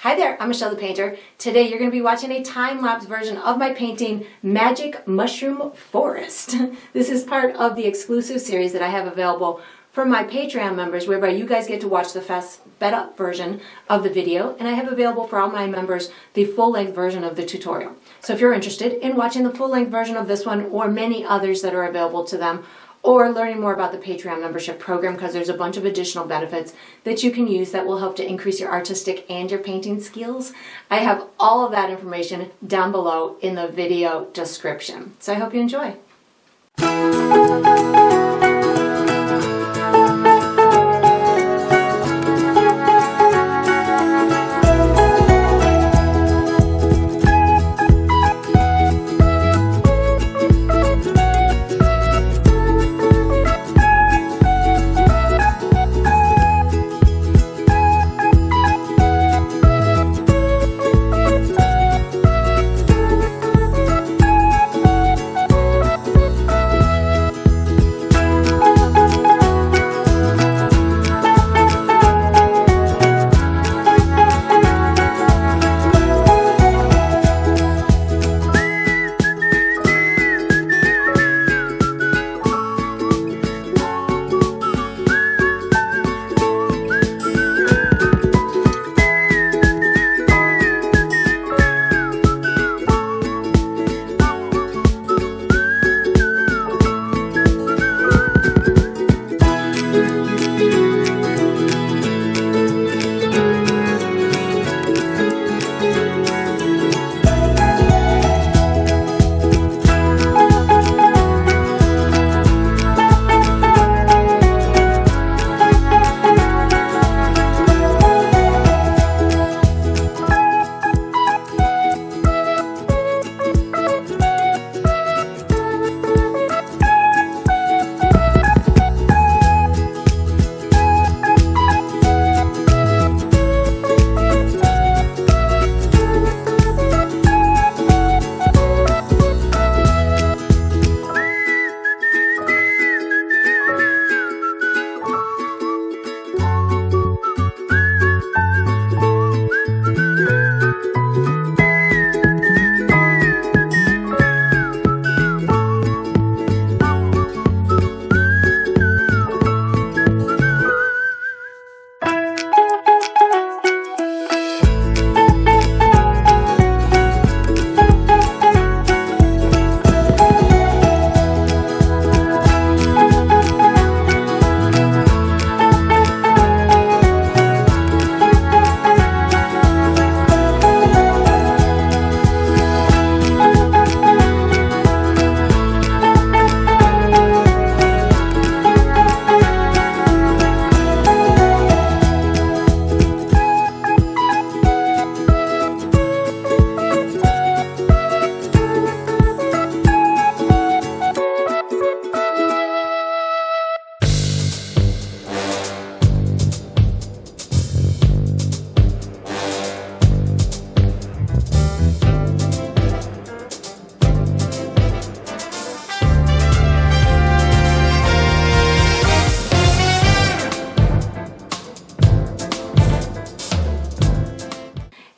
Hi there, I'm Michelle the Painter. Today you're going to be watching a time-lapse version of my painting, Magic Mushroom Forest. This is part of the exclusive series that I have available for my Patreon members, whereby you guys get to watch the sped up version of the video, and I have available for all my members the full-length version of the tutorial. So if you're interested in watching the full-length version of this one or many others that are available to them, or learning more about the Patreon membership program, because there's a bunch of additional benefits that you can use that will help to increase your artistic and your painting skills, I have all of that information down below in the video description. So I hope you enjoy.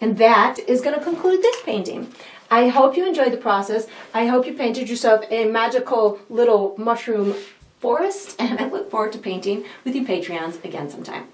And that is going to conclude this painting. I hope you enjoyed the process. I hope you painted yourself a magical little mushroom forest, and I look forward to painting with you Patreons again sometime.